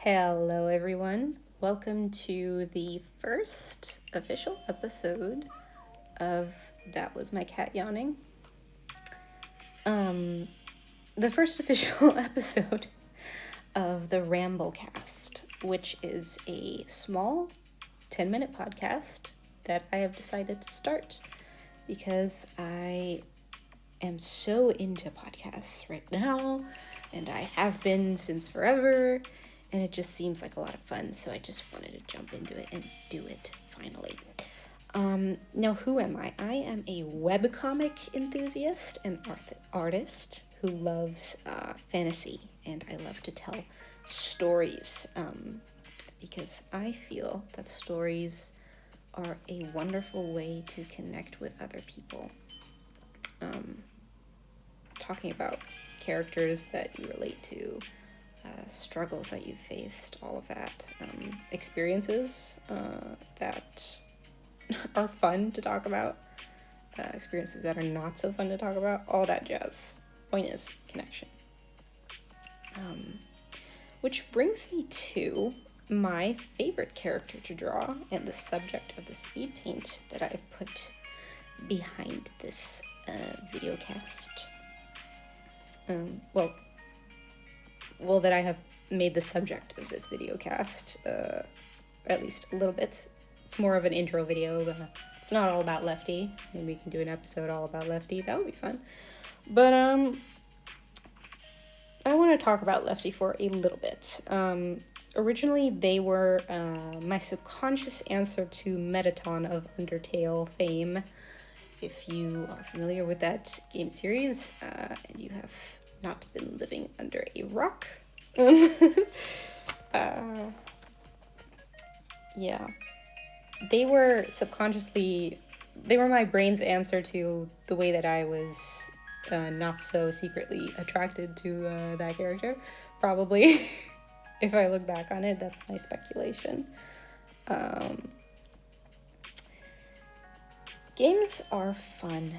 Hello, everyone. Welcome to the first official episode of That Was My Cat Yawning. The first official episode of the Ramblecast, which is a small 10-minute podcast that I have decided to start because I am so into podcasts right now, and I have been since forever. And it just seems like a lot of fun, so I just wanted to jump into it and do it finally. Now, who am I? I am a webcomic enthusiast and artist who loves fantasy, and I love to tell stories because I feel that stories are a wonderful way to connect with other people. Talking about characters that you relate to, struggles that you've faced, all of that, experiences that are fun to talk about, experiences that are not so fun to talk about, all that jazz. Point is connection. Which brings me to my favorite character to draw and the subject of the speed paint that I've put behind this video cast. That I have made the subject of this video cast, at least a little bit. It's more of an intro video, but it's not all about Lefty. Maybe we can do an episode all about Lefty. That would be fun. But I want to talk about Lefty for a little bit. Originally, they were my subconscious answer to Metaton of Undertale fame. If you are familiar with that game series, and you have not been living under a rock. Yeah. They were my brain's answer to the way that I was not so secretly attracted to that character. Probably. If I look back on it, that's my speculation. Games are fun,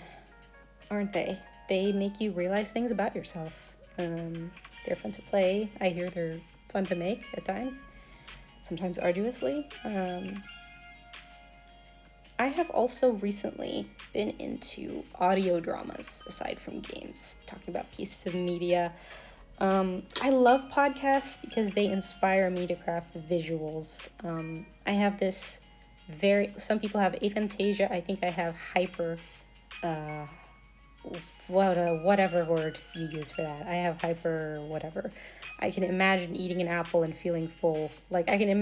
aren't they? They make you realize things about yourself. They're fun to play. I hear they're fun to make at times, sometimes arduously. I have also recently been into audio dramas aside from games, talking about pieces of media. I love podcasts because they inspire me to craft visuals. I have this some people have aphantasia. I think I have whatever word you use for that. I have hyper whatever. I can imagine eating an apple and feeling full. Like I can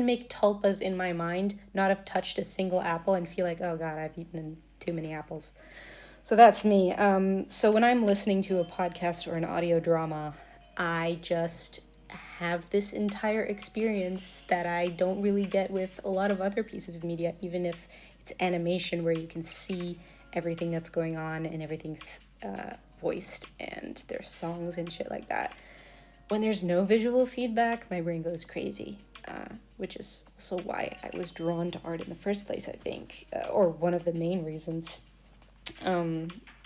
make tulpas in my mind, not have touched a single apple and feel like, oh God, I've eaten too many apples. So that's me. So when I'm listening to a podcast or an audio drama, I just have this entire experience that I don't really get with a lot of other pieces of media, even if it's animation where you can see everything that's going on and everything's voiced and there's songs and shit like that. When there's no visual feedback, my brain goes crazy, which is also why I was drawn to art in the first place, I think, or one of the main reasons,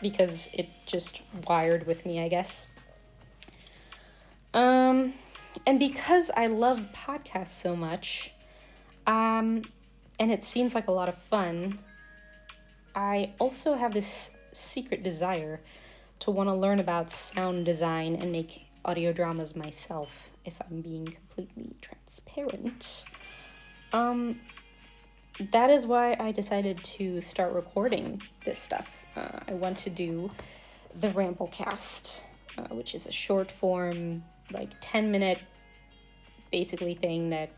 because it just wired with me, I guess. And because I love podcasts so much, and it seems like a lot of fun, I also have this secret desire to want to learn about sound design and make audio dramas myself, if I'm being completely transparent. That is why I decided to start recording this stuff. I want to do the Ramblecast, which is a short form, 10-minute basically thing that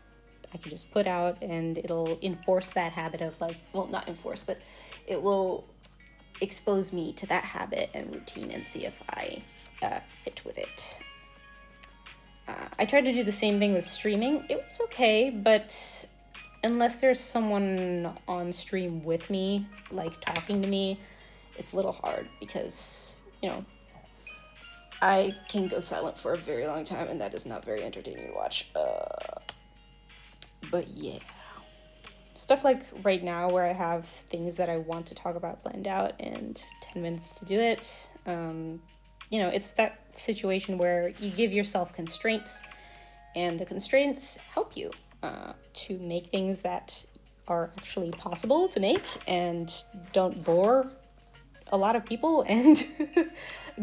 I can just put out, and it'll enforce that habit of not enforce, but it will expose me to that habit and routine and see if I fit with it. I tried to do the same thing with streaming. It was okay, but unless there's someone on stream with me, talking to me, it's a little hard because, I can go silent for a very long time, and that is not very entertaining to watch. But yeah. Stuff like right now where I have things that I want to talk about planned out and 10 minutes to do it. It's that situation where you give yourself constraints And the constraints help you to make things that are actually possible to make and don't bore a lot of people and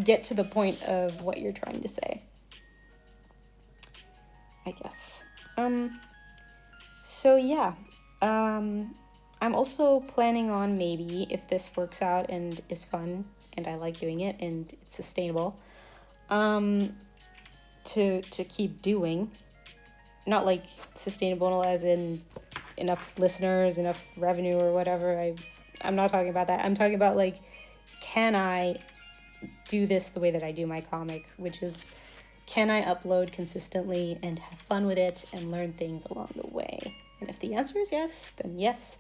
get to the point of what you're trying to say, I guess. So yeah, I'm also planning on, maybe if this works out and is fun and I like doing it and it's sustainable, to keep doing, not like sustainable as in enough listeners, enough revenue or whatever. I'm not talking about that. I'm talking about like, can I do this the way that I do my comic, which is, can I upload consistently and have fun with it and learn things along the way? And if the answer is yes, then yes.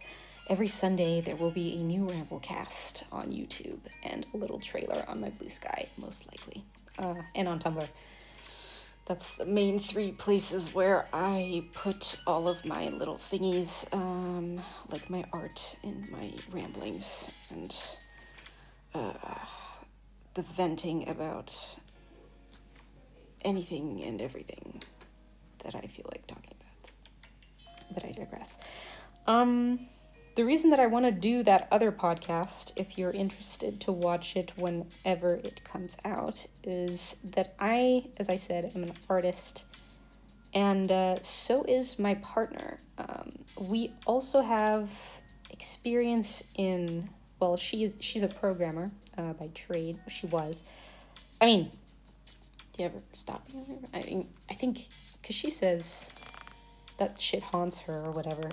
Every Sunday there will be a new Ramblecast on YouTube and a little trailer on my Blue Sky, most likely, and on Tumblr. That's the main 3 places where I put all of my little thingies, like my art and my ramblings and the venting about anything and everything that I feel like talking about. But I digress. The reason that I want to do that other podcast, if you're interested to watch it whenever it comes out, is that I, as I said, am an artist, and so is my partner. We also have experience in, well, she's a programmer by trade. She was. I mean, do you ever stop being a programmer? I think, because she says that shit haunts her or whatever.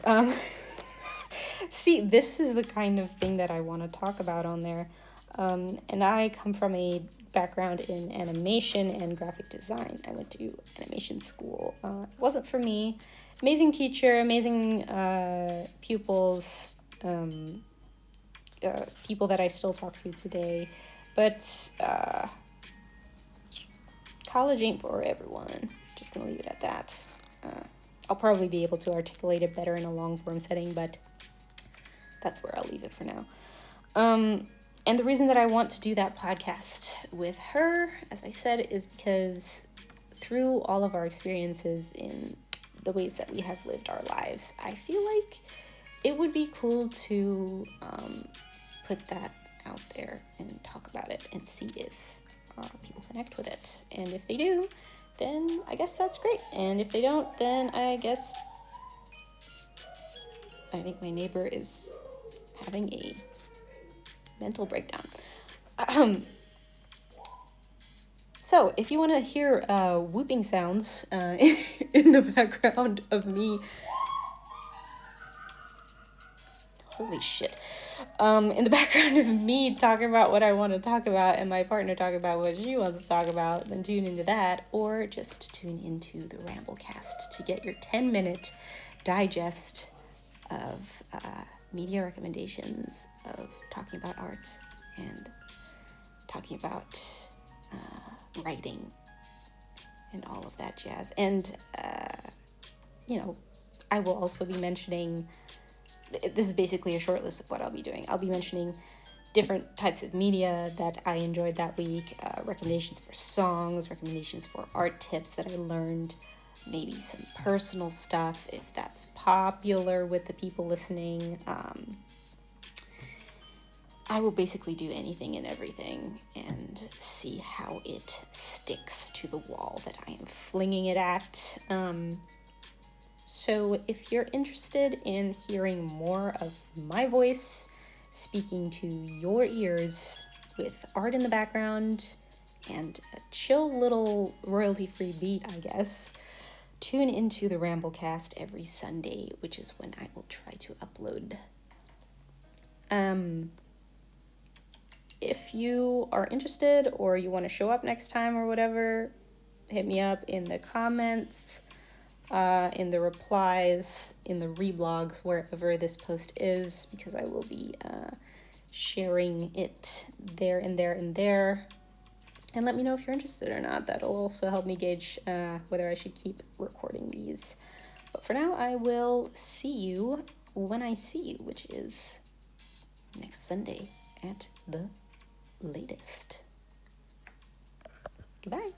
See, this is the kind of thing that I want to talk about on there. And I come from a background in animation and graphic design. I went to animation school. It wasn't for me. Amazing teacher, amazing pupils, people that I still talk to today. But college ain't for everyone. Just going to leave it at that. I'll probably be able to articulate it better in a long-form setting, but that's where I'll leave it for now. And the reason that I want to do that podcast with her, as I said, is because through all of our experiences in the ways that we have lived our lives, I feel like it would be cool to put that out there and talk about it and see if people connect with it. And if they do, then I guess that's great. And if they don't, then I think my neighbor is having a mental breakdown. So if you want to hear whooping sounds in the background of me, holy shit, in the background of me talking about what I want to talk about and my partner talking about what she wants to talk about, then tune into that, or just tune into the Ramblecast to get your 10-minute digest of media recommendations, of talking about art and talking about writing and all of that jazz. And, I will also be mentioning, this is basically a short list of what I'll be doing. I'll be mentioning different types of media that I enjoyed that week, recommendations for songs, recommendations for art tips that I learned, maybe some personal stuff if that's popular with the people listening. I will basically do anything and everything and see how it sticks to the wall that I am flinging it at. So if you're interested in hearing more of my voice speaking to your ears with art in the background and a chill little royalty-free beat, I guess, tune into the Ramblecast every Sunday, which is when I will try to upload. If you are interested or you want to show up next time or whatever, hit me up in the comments, in the replies, in the reblogs, wherever this post is, because I will be sharing it there and there and there. And let me know if you're interested or not. That'll also help me gauge whether I should keep recording these. But for now, I will see you when I see you, which is next Sunday at the latest. Goodbye.